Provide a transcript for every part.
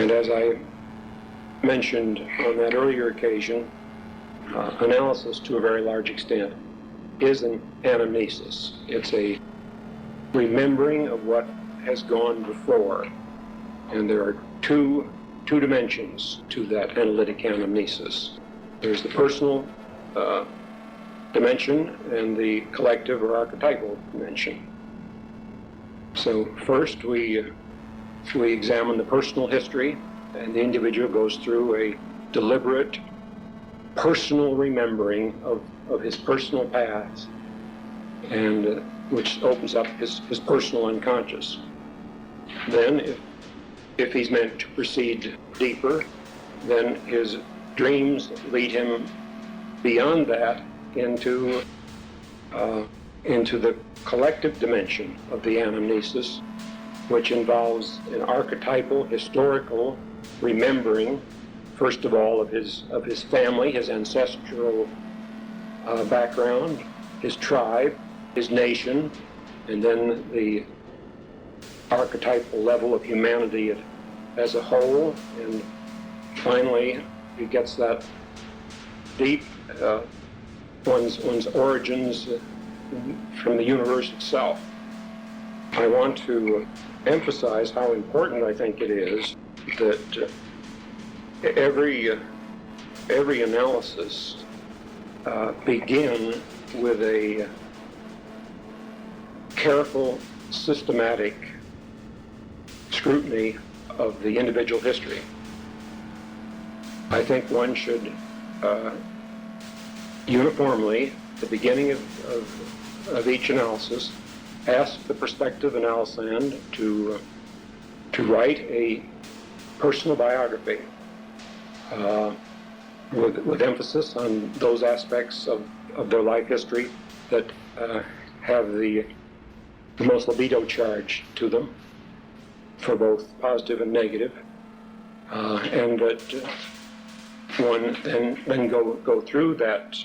And as I mentioned on that earlier occasion, analysis to a very large extent is an anamnesis. It's a remembering of what has gone before. And there are two dimensions to that analytic anamnesis. There's the personal dimension and the collective or archetypal dimension. So first we examine the personal history, and the individual goes through a deliberate personal remembering of his personal past, and which opens up his personal unconscious. Then if he's meant to proceed deeper, then his dreams lead him beyond that into the collective dimension of the anamnesis, which involves an archetypal, historical remembering, first of all, of his family, his ancestral background, his tribe, his nation, and then the archetypal level of humanity as a whole, and finally he gets that deep one's origins from the universe itself. I want to emphasize how important I think it is that every analysis begin with a careful, systematic scrutiny of the individual history. I think one should uniformly, at the beginning of each analysis, ask the prospective analysand to write a personal biography with emphasis on those aspects of their life history that have the most libido charge to them, for both positive and negative, and that one then go through that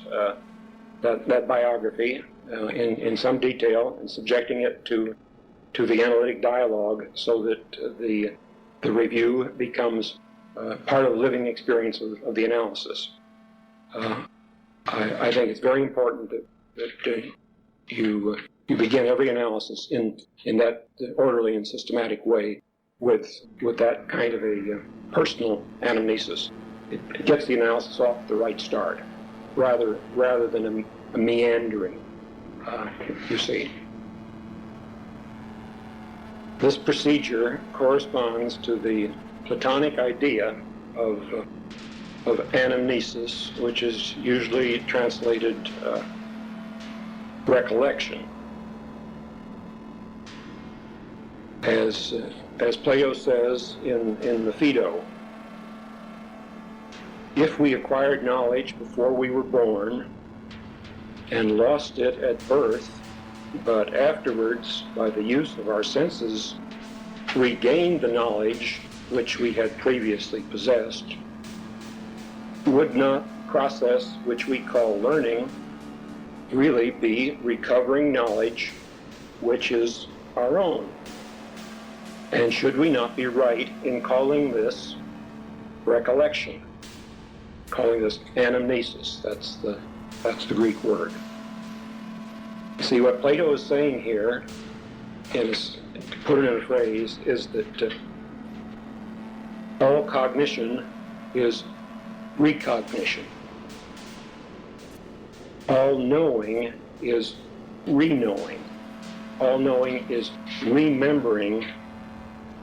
biography in some detail, and subjecting it to the analytic dialogue, so that the review becomes part of the living experience of the analysis. I think it's very important that you begin every analysis in that orderly and systematic way with that kind of a personal anamnesis. It gets the analysis off the right start, rather than a meandering, you see. This procedure corresponds to the Platonic idea of anamnesis, which is usually translated recollection. As Plato says in the Phaedo, if we acquired knowledge before we were born and lost it at birth, but afterwards, by the use of our senses, regained the knowledge which we had previously possessed, would not process which we call learning really be recovering knowledge which is our own? And should we not be right in calling this recollection, calling this anamnesis? That's the Greek word. See, what Plato is saying here, to put it in a phrase, is that all cognition is recognition. All knowing is re-knowing. All knowing is remembering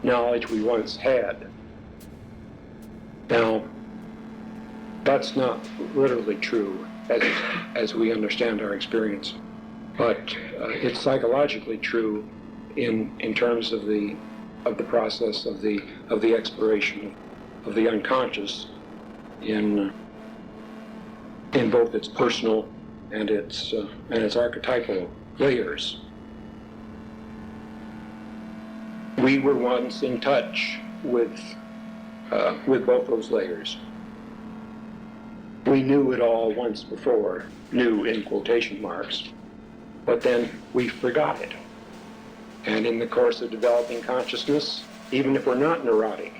knowledge we once had. Now, that's not literally true as we understand our experience, but it's psychologically true in terms of the process of the exploration of the unconscious in both its personal and its archetypal layers. We were once in touch with both those layers. We knew it all once before, knew in quotation marks, but then we forgot it. And in the course of developing consciousness, even if we're not neurotic,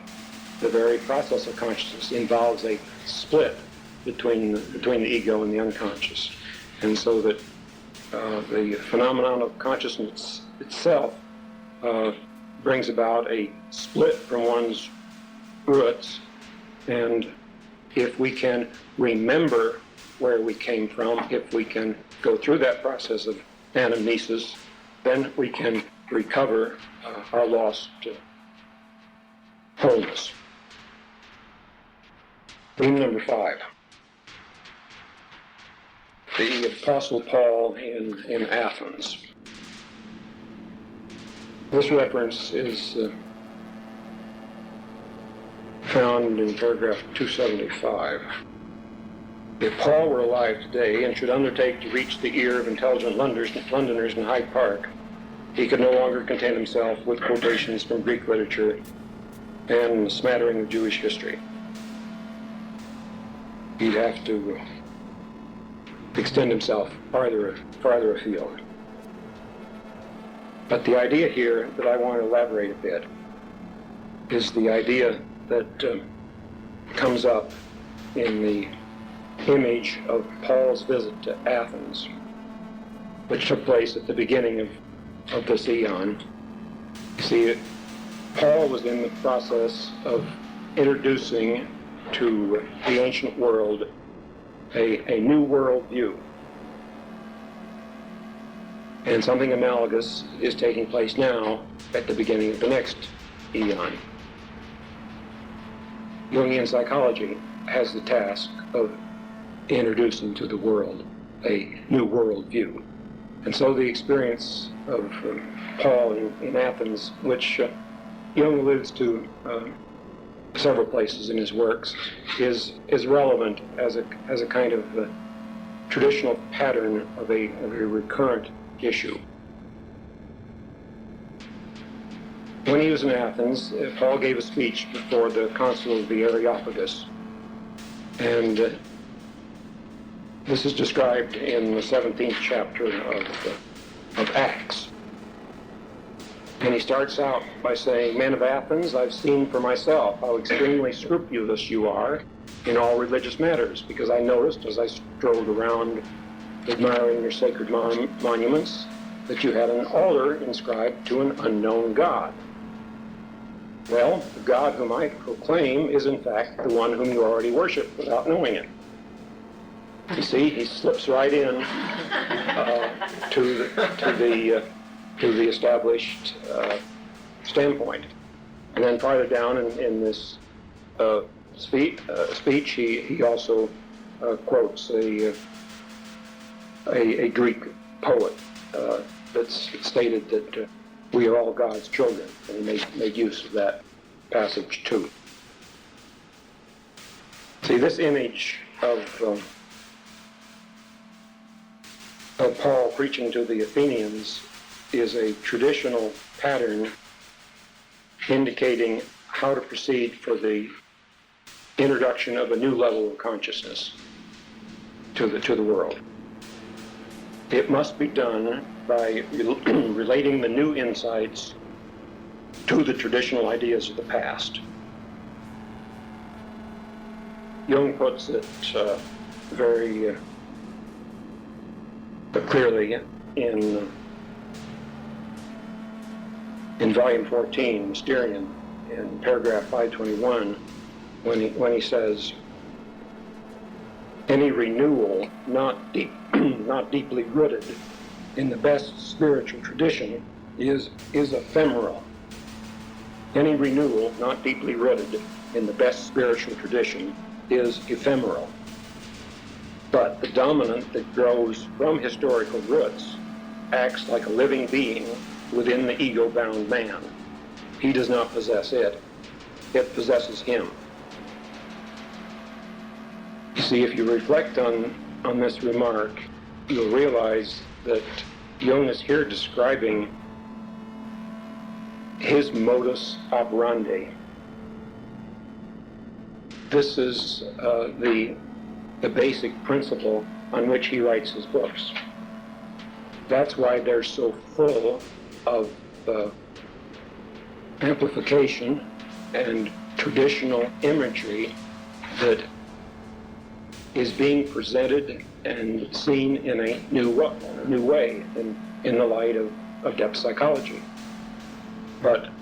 the very process of consciousness involves a split between the ego and the unconscious. And so that the phenomenon of consciousness itself brings about a split from one's roots. And if we can remember where we came from, if we can go through that process of anamnesis, then we can recover our lost wholeness. Theme number 5. The Apostle Paul in Athens. This reference is found in paragraph 275. If Paul were alive today and should undertake to reach the ear of intelligent Londoners in Hyde Park, he could no longer content himself with quotations from Greek literature and a smattering of Jewish history. He'd have to extend himself farther afield. But the idea here that I want to elaborate a bit is the idea that comes up in the image of Paul's visit to Athens, which took place at the beginning of this eon. You see, Paul was in the process of introducing to the ancient world a new world view. And something analogous is taking place now at the beginning of the next eon. Jungian psychology has the task of introducing to the world a new world view. And so the experience of Paul in Athens, which Jung alludes to several places in his works, is relevant as a kind of traditional pattern of a recurrent issue. When he was in Athens, Paul gave a speech before the Council of the Areopagus, and this is described in the 17th chapter of Acts. And he starts out by saying, "Men of Athens, I've seen for myself how extremely scrupulous you are in all religious matters, because I noticed as I strolled around admiring your sacred monuments that you had an altar inscribed to an unknown God. Well, the God whom I proclaim is in fact the one whom you already worship without knowing it." You see, he slips right in to the established standpoint. And then farther down in this speech, he also quotes a Greek poet that's stated that we are all God's children, and he made use of that passage too. See, this image of Paul preaching to the Athenians is a traditional pattern indicating how to proceed for the introduction of a new level of consciousness to the world. It must be done by relating the new insights to the traditional ideas of the past. Jung puts it very clearly in volume 14, Mysterion, in paragraph 521, when he says, "Any renewal not deeply rooted in the best spiritual tradition is ephemeral. Any renewal not deeply rooted in the best spiritual tradition is ephemeral. But the dominant that grows from historical roots acts like a living being within the ego-bound man. He does not possess it. It possesses him." You see, if you reflect on this remark, you'll realize that Jung is here describing his modus operandi. This is the basic principle on which he writes his books. That's why they're so full of amplification and traditional imagery that is being presented and seen in a new way in the light of depth psychology. But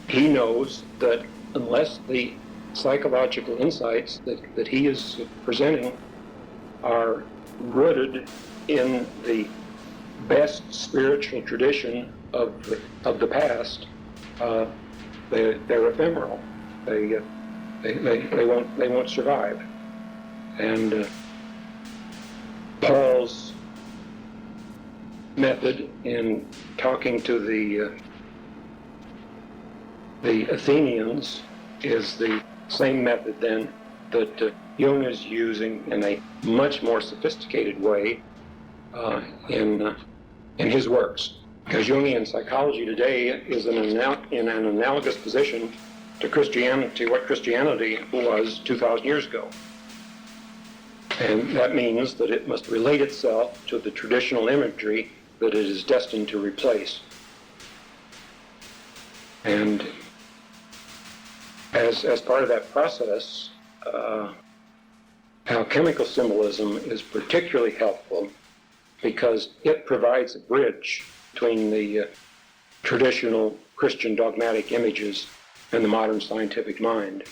he knows that unless the psychological insights that he is presenting are rooted in the best spiritual tradition of the past, they're ephemeral. They won't survive. And Paul's method in talking to the Athenians is the same method then that Jung is using in a much more sophisticated way in his works. Because Jungian psychology today is in an analogous position to Christianity, what Christianity was 2,000 years ago. And that means that it must relate itself to the traditional imagery that it is destined to replace. And as part of that process, alchemical symbolism is particularly helpful because it provides a bridge between the traditional Christian dogmatic images and the modern scientific mind.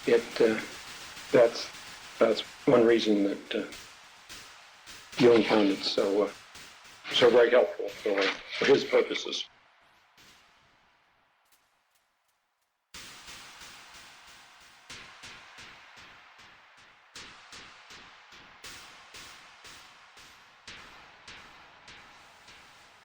That's one reason that Jung found it so very helpful for his purposes.